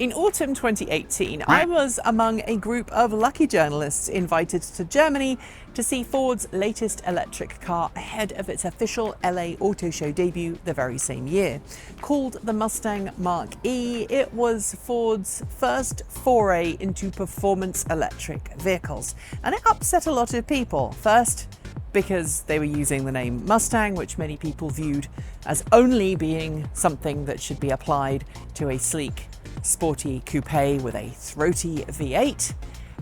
In autumn 2018, I was among a group of lucky journalists invited to Germany to see Ford's latest electric car ahead of its official LA Auto Show debut the very same year. Called the Mustang Mach-E, it was Ford's first foray into performance electric vehicles, and it upset a lot of people. First, because they were using the name Mustang, which many people viewed as only being something that should be applied to a sleek, sporty coupe with a throaty V8.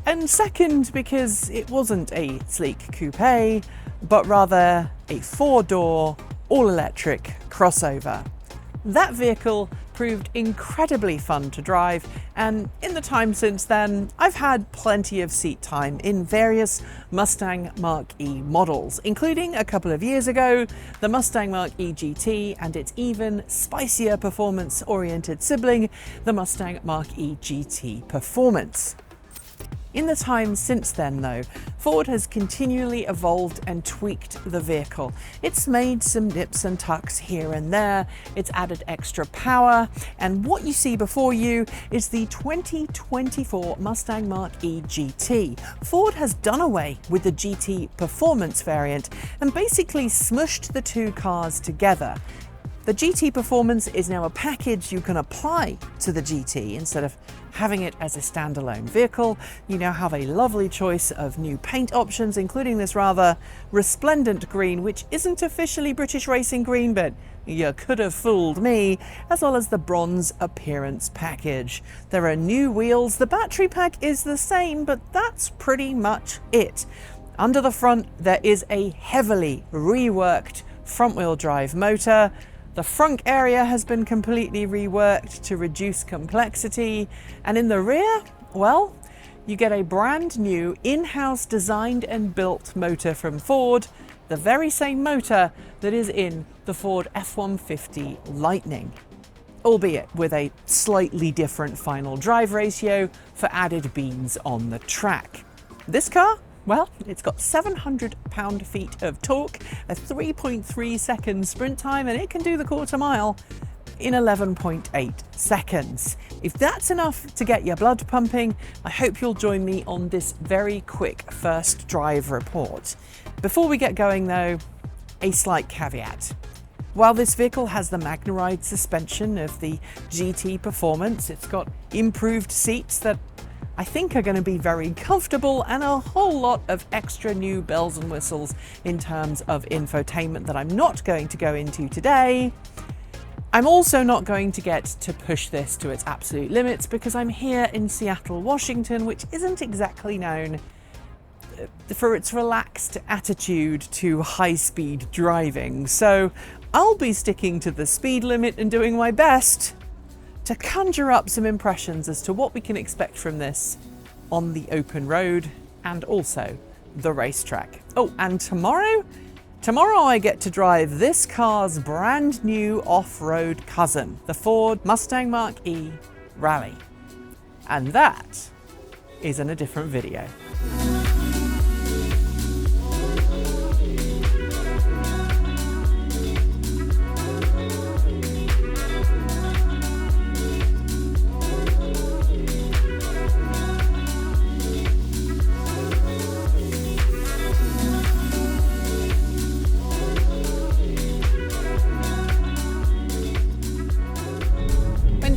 And second, because it wasn't a sleek coupe, but rather a four-door, all-electric crossover. That vehicle proved incredibly fun to drive, and in the time since then, I've had plenty of seat time in various Mustang Mach-E models, including a couple of years ago, the Mustang Mach-E GT and its even spicier performance-oriented sibling, the Mustang Mach-E GT Performance. In the time since then, though, Ford has continually evolved and tweaked the vehicle. It's made some nips and tucks here and there, it's added extra power, and what you see before you is the 2024 Mustang Mach-E GT. Ford has done away with the GT Performance variant and basically smushed the two cars together. The GT Performance is now a package you can apply to the GT instead of having it as a standalone vehicle. You now have a lovely choice of new paint options, including this rather resplendent green, which isn't officially British racing green, but you could have fooled me, as well as the bronze appearance package. There are new wheels, the battery pack is the same, but that's pretty much it. Under the front, there is a heavily reworked front-wheel drive motor. The frunk area has been completely reworked to reduce complexity, and in the rear, well, you get a brand new in-house designed and built motor from Ford, the very same motor that is in the Ford F-150 Lightning, albeit with a slightly different final drive ratio for added beans on the track. This car? Well, it's got 700 pound-feet of torque, a 3.3 second sprint time, and it can do the quarter mile in 11.8 seconds. If that's enough to get your blood pumping, I hope you'll join me on this very quick first drive report. Before we get going though, a slight caveat. While this vehicle has the Magnaride suspension of the GT Performance, it's got improved seats that I think are going to be very comfortable and a whole lot of extra new bells and whistles in terms of infotainment that I'm not going to go into today. I'm also not going to get to push this to its absolute limits because I'm here in Seattle, Washington, which isn't exactly known for its relaxed attitude to high-speed driving. So I'll be sticking to the speed limit and doing my best to conjure up some impressions as to what we can expect from this on the open road and also the racetrack. Oh, and tomorrow I get to drive this car's brand new off-road cousin, the Ford Mustang Mach-E Rally. And that is in a different video.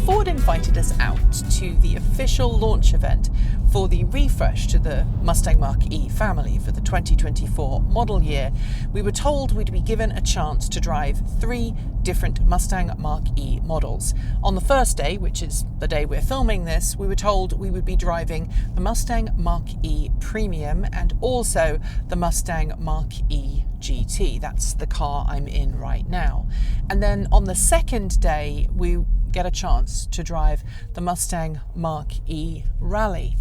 Ford invited us out to the official launch event for the refresh to the Mustang Mach-E family for the 2024 model year. We were told we'd be given a chance to drive 3 different Mustang Mach-E models. On the first day, which is the day we're filming this, we were told we would be driving the Mustang Mach-E Premium and also the Mustang Mach-E GT. That's the car I'm in right now. And then on the second day, we get a chance to drive the Mustang Mach-E Rally.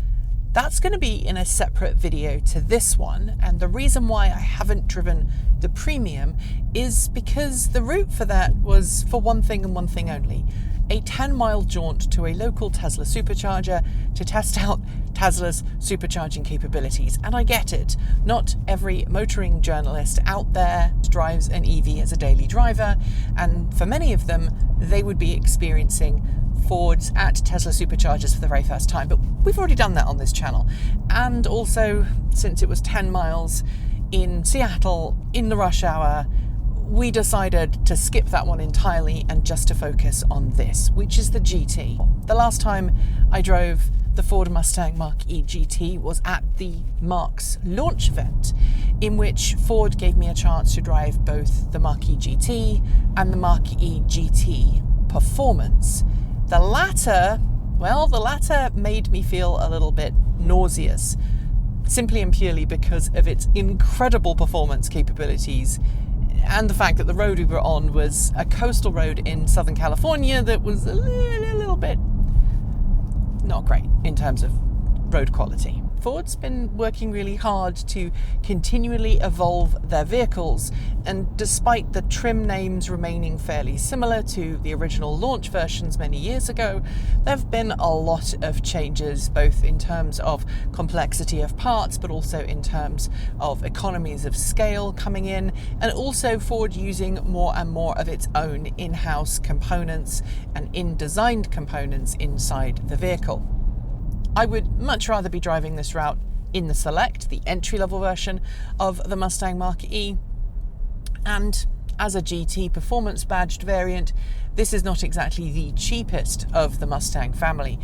That's going to be in a separate video to this one, and the reason why I haven't driven the Premium is because the route for that was for one thing and one thing only: a 10-mile jaunt to a local Tesla supercharger to test out Tesla's supercharging capabilities. And I get it, not every motoring journalist out there drives an EV as a daily driver, and for many of them, they would be experiencing Fords at Tesla superchargers for the very first time, but we've already done that on this channel. And also, since it was 10 miles in Seattle in the rush hour, we decided to skip that one entirely and just to focus on this, which is the GT. The last time I drove the Ford Mustang Mach-E GT was at the Mark's launch event, in which Ford gave me a chance to drive both the Mach-E GT and the Mach-E GT Performance. The latter made me feel a little bit nauseous, simply and purely because of its incredible performance capabilities and the fact that the road we were on was a coastal road in Southern California that was a little bit not great in terms of road quality. Ford's been working really hard to continually evolve their vehicles, and despite the trim names remaining fairly similar to the original launch versions many years ago, there have been a lot of changes, both in terms of complexity of parts, but also in terms of economies of scale coming in, and also Ford using more and more of its own in-house components and in-designed components inside the vehicle. I would much rather be driving this route in the Select, the entry-level version of the Mustang Mach-E. And as a GT performance badged variant, this is not exactly the cheapest of the Mustang family.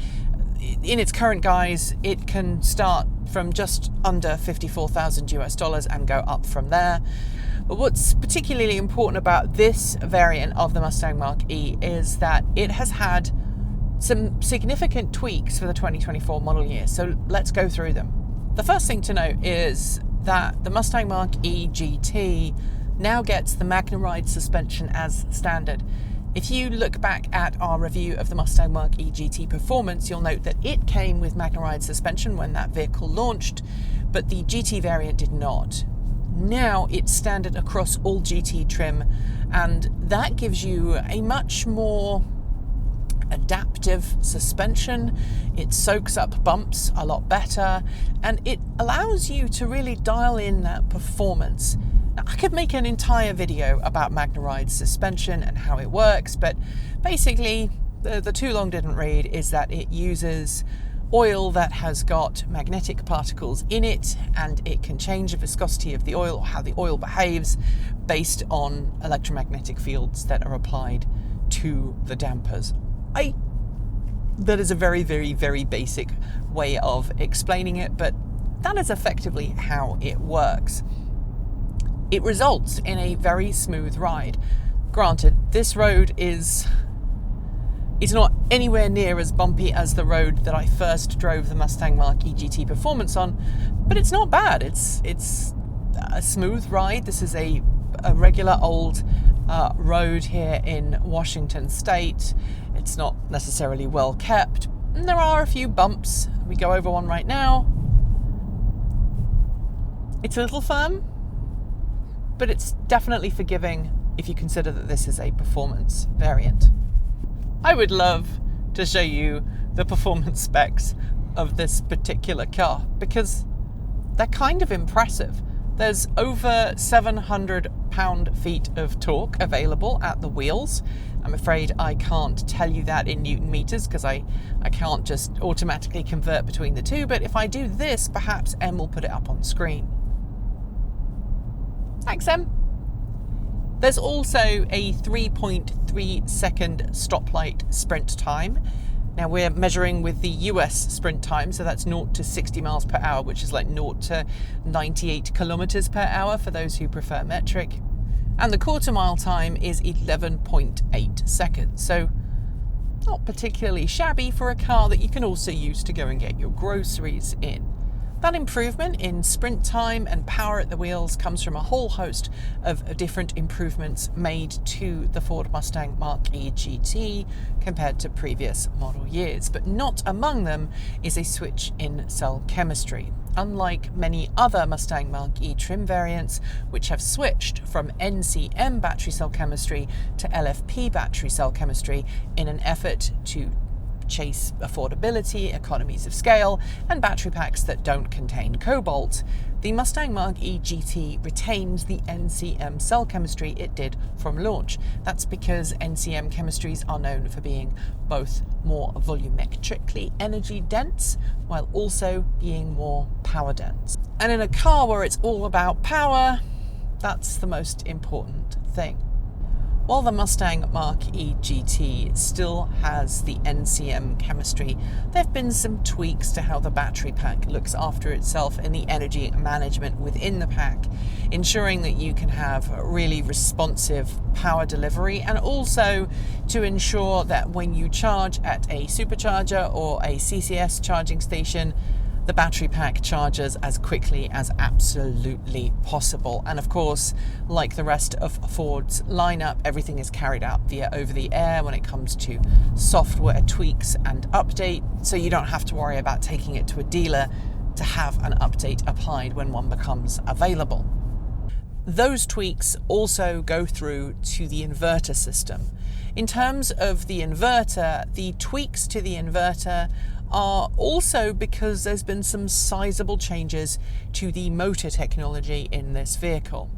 In its current guise, it can start from just under $54,000 and go up from there. But what's particularly important about this variant of the Mustang Mach-E is that it has had some significant tweaks for the 2024 model year, so let's go through them. The first thing to note is that the Mustang Mach-E GT now gets the MagneRide suspension as standard. If you look back at our review of the Mustang Mach-E GT Performance, you'll note that it came with MagneRide suspension when that vehicle launched, but the GT variant did not. Now it's standard across all GT trim, and that gives you a much more adaptive suspension. It soaks up bumps a lot better, and it allows you to really dial in that performance. Now, I could make an entire video about MagneRide suspension and how it works, but basically the too long didn't read is that it uses oil that has got magnetic particles in it, and it can change the viscosity of the oil or how the oil behaves based on electromagnetic fields that are applied to the dampers. That is a very, very, very basic way of explaining it, but that is effectively how it works. It results in a very smooth ride. Granted, this road is not anywhere near as bumpy as the road that I first drove the Mustang Mach-E GT Performance on, but it's not bad. It's a smooth ride. This is a regular old road here in Washington State. It's not necessarily well kept, and there are a few bumps. We go over one right now. It's a little firm, but it's definitely forgiving if you consider that this is a performance variant. I would love to show you the performance specs of this particular car because they're kind of impressive. There's over 700 pound-feet of torque available at the wheels. I'm afraid I can't tell you that in Newton meters because I can't just automatically convert between the two, but if I do this, perhaps Em will put it up on screen. Thanks, Em. There's also a 3.3 second stoplight sprint time. Now we're measuring with the US sprint time, so that's 0 to 60 miles per hour, which is like 0 to 98 kilometers per hour for those who prefer metric. And the quarter mile time is 11.8 seconds. So not particularly shabby for a car that you can also use to go and get your groceries in. That improvement in sprint time and power at the wheels comes from a whole host of different improvements made to the Ford Mustang Mach-E GT compared to previous model years, but not among them is a switch in cell chemistry. Unlike many other Mustang Mach-E trim variants, which have switched from NCM battery cell chemistry to LFP battery cell chemistry in an effort to chase affordability, economies of scale, and battery packs that don't contain cobalt, the Mustang Mach-E GT retains the NCM cell chemistry it did from launch. That's because NCM chemistries are known for being both more volumetrically energy dense while also being more power dense. And in a car where it's all about power, that's the most important thing. While the Mustang Mach-E GT still has the NCM chemistry, there have been some tweaks to how the battery pack looks after itself and the energy management within the pack, ensuring that you can have really responsive power delivery, and also to ensure that when you charge at a supercharger or a CCS charging station, the battery pack charges as quickly as absolutely possible. And of course, like the rest of Ford's lineup, everything is carried out via over-the-air when it comes to software tweaks and update, so you don't have to worry about taking it to a dealer to have an update applied when one becomes available. Those tweaks also go through to the inverter system. In terms of the inverter, the tweaks to the inverter are also because there's been some sizable changes to the motor technology in this vehicle.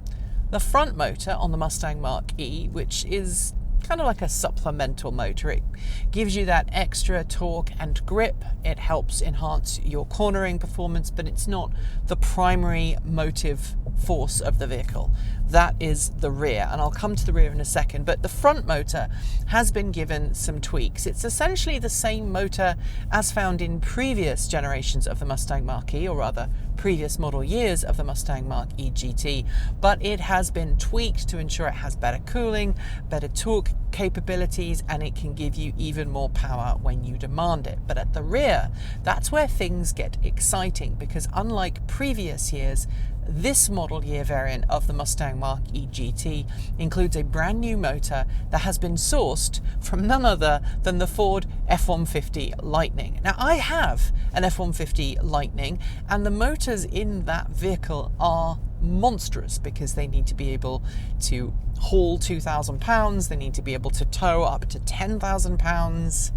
The front motor on the Mustang Mach-E, which is kind of like a supplemental motor, it gives you that extra torque and grip. It helps enhance your cornering performance, but it's not the primary motive force of the vehicle. That is the rear, and I'll come to the rear in a second, but the front motor has been given some tweaks. It's essentially the same motor as found in previous generations of the Mustang Mach-E, or rather previous model years of the Mustang Mach-E GT, but it has been tweaked to ensure it has better cooling, better torque capabilities, and it can give you even more power when you demand it. But at the rear, that's where things get exciting, because unlike previous years, this model year variant of the Mustang Mach-E GT includes a brand new motor that has been sourced from none other than the Ford F-150 Lightning. Now, I have an F-150 Lightning, and the motors in that vehicle are monstrous because they need to be able to haul 2,000 pounds, they need to be able to tow up to 10,000 pounds.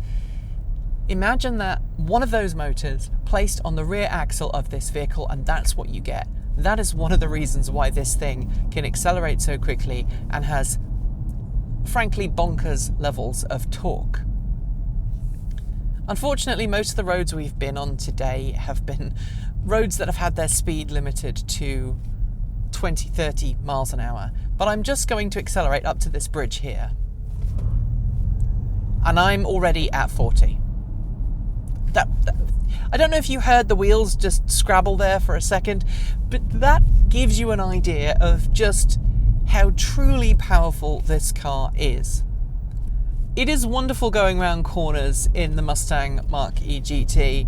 Imagine that one of those motors placed on the rear axle of this vehicle, and that's what you get. That is one of the reasons why this thing can accelerate so quickly and has, frankly, bonkers levels of torque. Unfortunately, most of the roads we've been on today have been roads that have had their speed limited to 20, 30 miles an hour. But I'm just going to accelerate up to this bridge here. And I'm already at 40. I don't know if you heard the wheels just scrabble there for a second, but that gives you an idea of just how truly powerful this car is. It is wonderful going around corners in the Mustang Mach-E GT,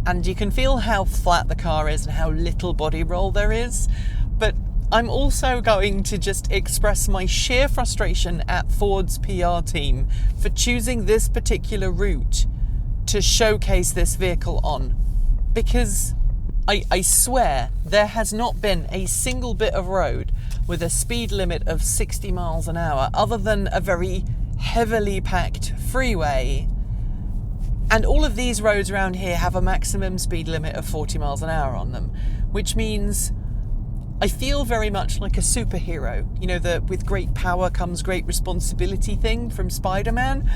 and you can feel how flat the car is and how little body roll there is, but I'm also going to just express my sheer frustration at Ford's PR team for choosing this particular route to showcase this vehicle on, because I swear there has not been a single bit of road with a speed limit of 60 miles an hour other than a very heavily packed freeway, and all of these roads around here have a maximum speed limit of 40 miles an hour on them, which means I feel very much like a superhero, you know, the with great power comes great responsibility thing from Spider-Man.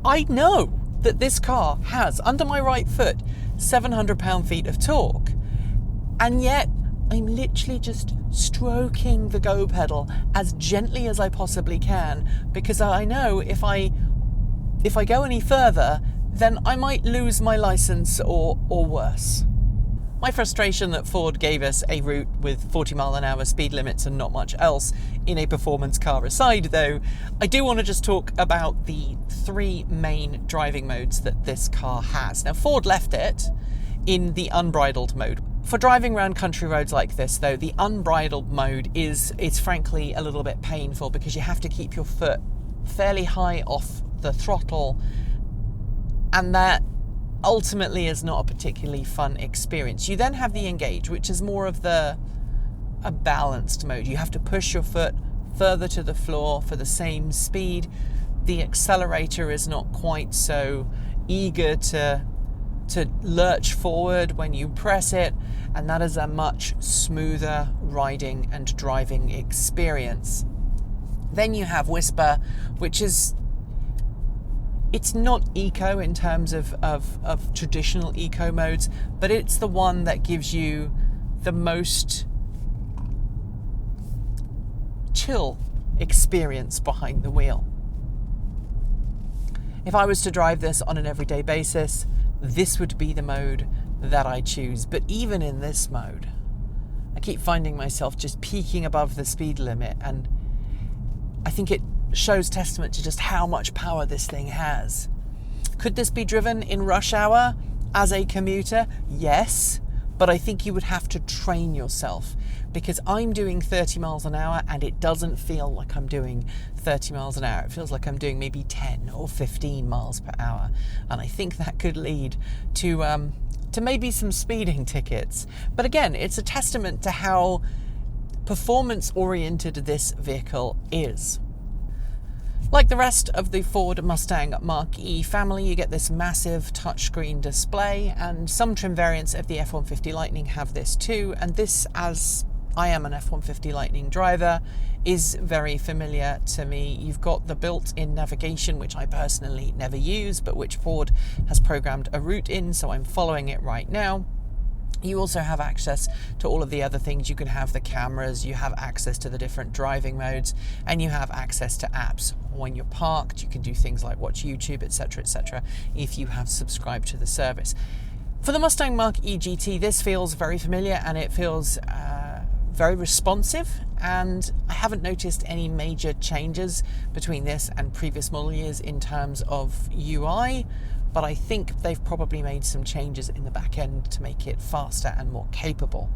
I know that this car has, under my right foot, 700 pound-feet of torque, and yet I'm literally just stroking the go pedal as gently as I possibly can, because I know if I go any further, then I might lose my license or worse. My frustration that Ford gave us a route with 40 mile an hour speed limits and not much else in a performance car aside, though, I do want to just talk about the three main driving modes that this car has. Now, Ford left it in the unbridled mode. For driving around country roads like this, though, the unbridled mode is frankly a little bit painful, because you have to keep your foot fairly high off the throttle, and that ultimately is not a particularly fun experience. You then have the engage, which is more of a balanced mode. You have to push your foot further to the floor for the same speed. The accelerator is not quite so eager to lurch forward when you press it, and that is a much smoother riding and driving experience. Then you have Whisper, which is, it's not eco in terms of traditional eco modes, but it's the one that gives you the most chill experience behind the wheel. If I was to drive this on an everyday basis, this would be the mode that I choose. But even in this mode, I keep finding myself just peaking above the speed limit, and I think it shows testament to just how much power this thing has. Could this be driven in rush hour as a commuter? Yes, but I think you would have to train yourself, because I'm doing 30 miles an hour and it doesn't feel like I'm doing 30 miles an hour. It feels like I'm doing maybe 10 or 15 miles per hour. And I think that could lead to maybe some speeding tickets. But again, it's a testament to how performance-oriented this vehicle is. Like the rest of the Ford Mustang Mach-E family, you get this massive touchscreen display, and some trim variants of the F-150 Lightning have this too, and this, as I am an F-150 Lightning driver, is very familiar to me. You've got the built-in navigation, which I personally never use, but which Ford has programmed a route in, so I'm following it right now. You also have access to all of the other things. You can have the cameras, you have access to the different driving modes, and you have access to apps. When you're parked, you can do things like watch YouTube, etc., if you have subscribed to the service. For the Mustang Mach-E GT, this feels very familiar, and it feels very responsive, and I haven't noticed any major changes between this and previous model years in terms of UI, but I think they've probably made some changes in the back end to make it faster and more capable.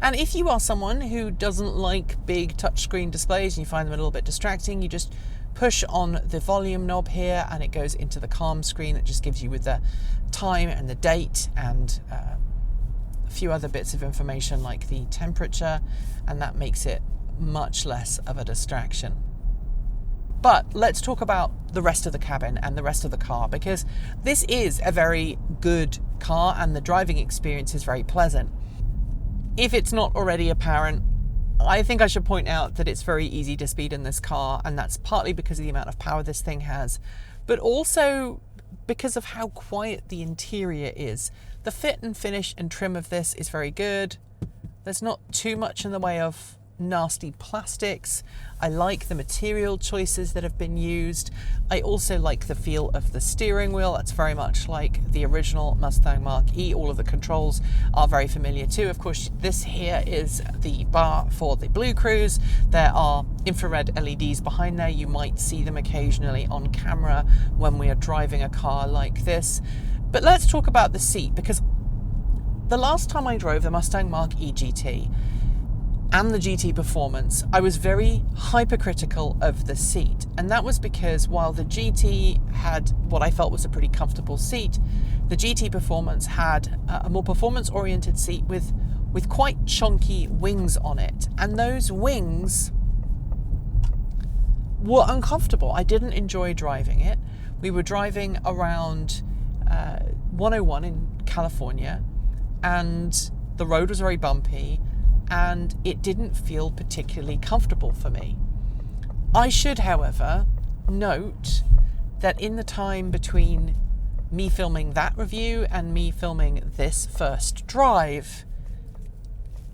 And if you are someone who doesn't like big touchscreen displays and you find them a little bit distracting, you just push on the volume knob here and it goes into the calm screen that just gives you with the time and the date and a few other bits of information like the temperature, and that makes it much less of a distraction. But let's talk about the rest of the cabin and the rest of the car, because this is a very good car and the driving experience is very pleasant. If it's not already apparent, I think I should point out that it's very easy to speed in this car, and that's partly because of the amount of power this thing has, but also because of how quiet the interior is. The fit and finish and trim of this is very good. There's not too much in the way of nasty plastics. I like the material choices that have been used. I also like the feel of the steering wheel. It's very much like the original Mustang Mach-E. All of the controls are very familiar too. Of course, this here is the bar for the Blue Cruise. There are infrared LEDs behind there. You might see them occasionally on camera when we are driving a car like this. But let's talk about the seat, because the last time I drove the Mustang Mach-E GT and the GT Performance, I was very hypercritical of the seat. And that was because while the GT had what I felt was a pretty comfortable seat, the GT Performance had a more performance-oriented seat with quite chunky wings on it. And those wings were uncomfortable. I didn't enjoy driving it. We were driving around 101 in California, and the road was very bumpy, and it didn't feel particularly comfortable for me. I should, however, note that in the time between me filming that review and me filming this first drive,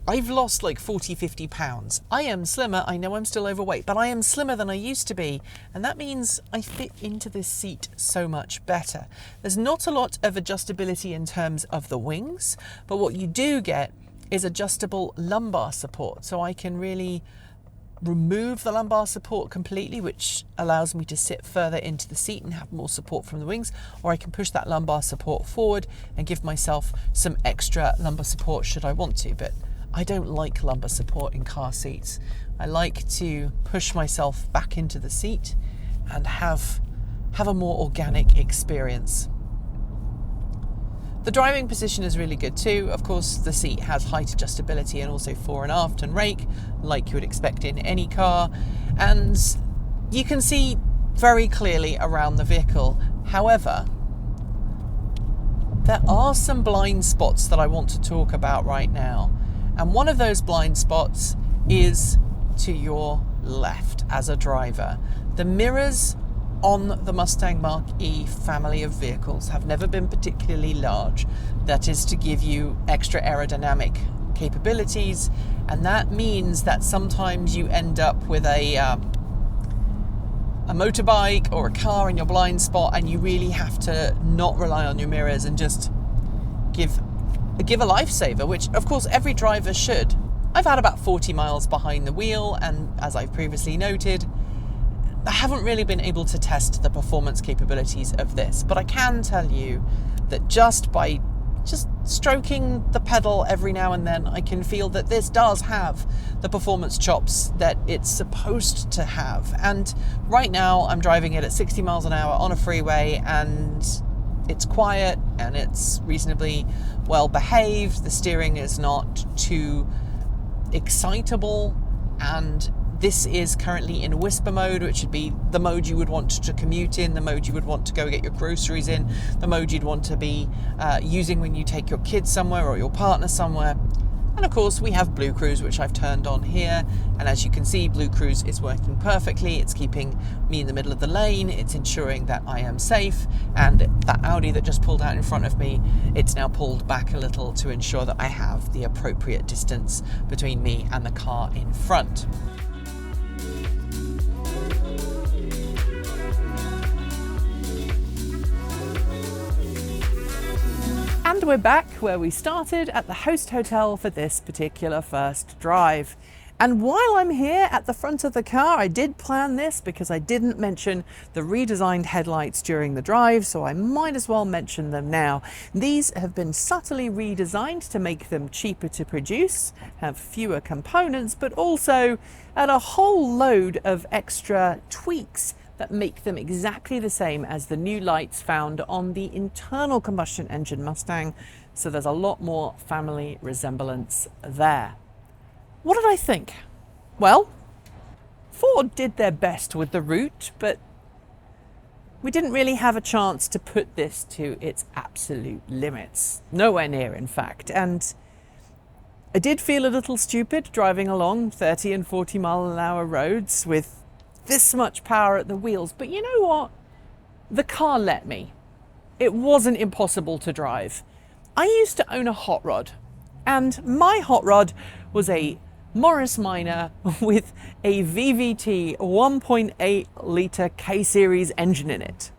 I've lost like 40-50 pounds. I am slimmer. I know I'm still overweight, but I am slimmer than I used to be, and that means I fit into this seat so much better. There's not a lot of adjustability in terms of the wings, but what you do get is adjustable lumbar support, so I can really remove the lumbar support completely, which allows me to sit further into the seat and have more support from the wings, or I can push that lumbar support forward and give myself some extra lumbar support should I want to. But I don't like lumbar support in car seats. I like to push myself back into the seat and have a more organic experience. The driving position is really good too. Of course, the seat has height adjustability and also fore and aft and rake, like you would expect in any car. And you can see very clearly around the vehicle. However, there are some blind spots that I want to talk about right now. And one of those blind spots is to your left as a driver. The mirrors on the Mustang Mach-E family of vehicles have never been particularly large. That is to give you extra aerodynamic capabilities, and that means that sometimes you end up with a motorbike or a car in your blind spot, and you really have to not rely on your mirrors and just give a lifesaver, which of course every driver should. I've had about 40 miles behind the wheel, and as I've previously noted, I haven't really been able to test the performance capabilities of this, but I can tell you that just by stroking the pedal every now and then, I can feel that this does have the performance chops that it's supposed to have. And right now I'm driving it at 60 miles an hour on a freeway, and it's quiet and it's reasonably well behaved. The steering is not too excitable, and this is currently in whisper mode, which would be the mode you would want to commute in, the mode you would want to go get your groceries in, the mode you'd want to be using when you take your kids somewhere or your partner somewhere. And of course we have Blue Cruise, which I've turned on here, and as you can see, Blue Cruise is working perfectly. It's keeping me in the middle of the lane, it's ensuring that I am safe, and that Audi that just pulled out in front of me, it's now pulled back a little to ensure that I have the appropriate distance between me and the car in front. And we're back where we started, at the host hotel for this particular first drive. And while I'm here at the front of the car, I did plan this because I didn't mention the redesigned headlights during the drive, so I might as well mention them now. These have been subtly redesigned to make them cheaper to produce, have fewer components, but also add a whole load of extra tweaks that make them exactly the same as the new lights found on the internal combustion engine Mustang, so there's a lot more family resemblance there. What did I think? Well, Ford did their best with the route, but we didn't really have a chance to put this to its absolute limits. Nowhere near, in fact. And I did feel a little stupid driving along 30 and 40 mile an hour roads with this much power at the wheels, but you know what? The car let me. It wasn't impossible to drive. I used to own a hot rod, and my hot rod was a Morris Minor with a VVT 1.8 litre K-Series engine in it.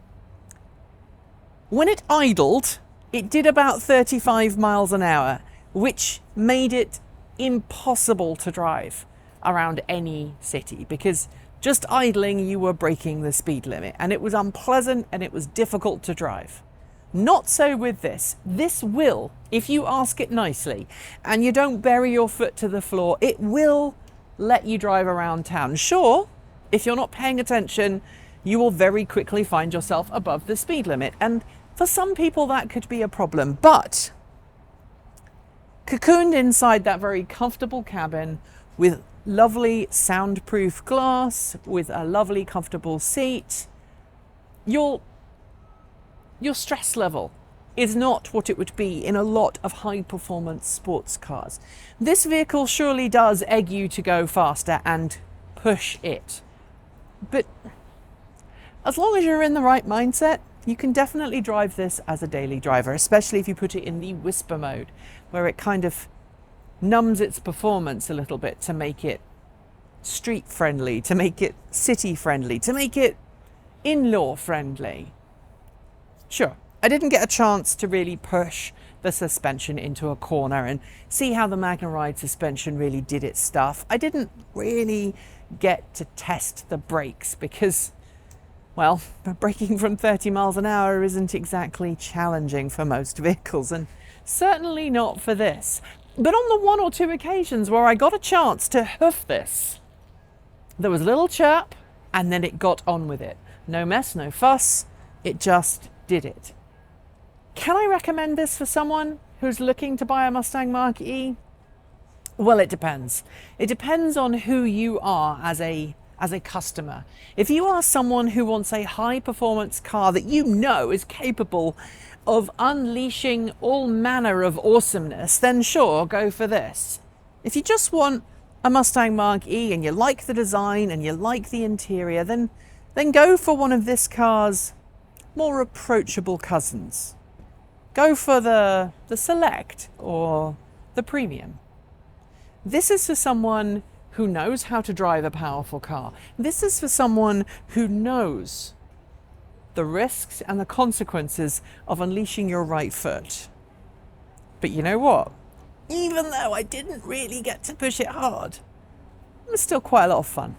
When it idled, it did about 35 miles an hour, which made it impossible to drive around any city, because just idling, you were breaking the speed limit, and it was unpleasant and it was difficult to drive. Not so with this. This will, if you ask it nicely and you don't bury your foot to the floor, it will let you drive around town. Sure, if you're not paying attention, you will very quickly find yourself above the speed limit, and for some people that could be a problem. But cocooned inside that very comfortable cabin with lovely soundproof glass, with a lovely comfortable seat, your stress level is not what it would be in a lot of high performance sports cars. This vehicle surely does egg you to go faster and push it, but as long as you're in the right mindset, you can definitely drive this as a daily driver, especially if you put it in the whisper mode, where it kind of numbs its performance a little bit to make it street friendly, to make it city friendly, to make it in-law friendly. Sure, I didn't get a chance to really push the suspension into a corner and see how the MagnaRide suspension really did its stuff. I didn't really get to test the brakes because, well, braking from 30 miles an hour isn't exactly challenging for most vehicles, and certainly not for this. But on the one or two occasions where I got a chance to hoof this, there was a little chirp, and then it got on with it. No mess, no fuss, it just did it. Can I recommend this for someone who's looking to buy a Mustang Mach-E? Well, it depends. It depends on who you are as a as a customer. If you are someone who wants a high performance car that you know is capable of unleashing all manner of awesomeness, then sure, go for this. If you just want a Mustang Mach-E and you like the design and you like the interior, then go for one of this car's more approachable cousins. Go for the Select or the Premium. This is for someone who knows how to drive a powerful car. This is for someone who knows the risks and the consequences of unleashing your right foot. But you know what? Even though I didn't really get to push it hard, it was still quite a lot of fun.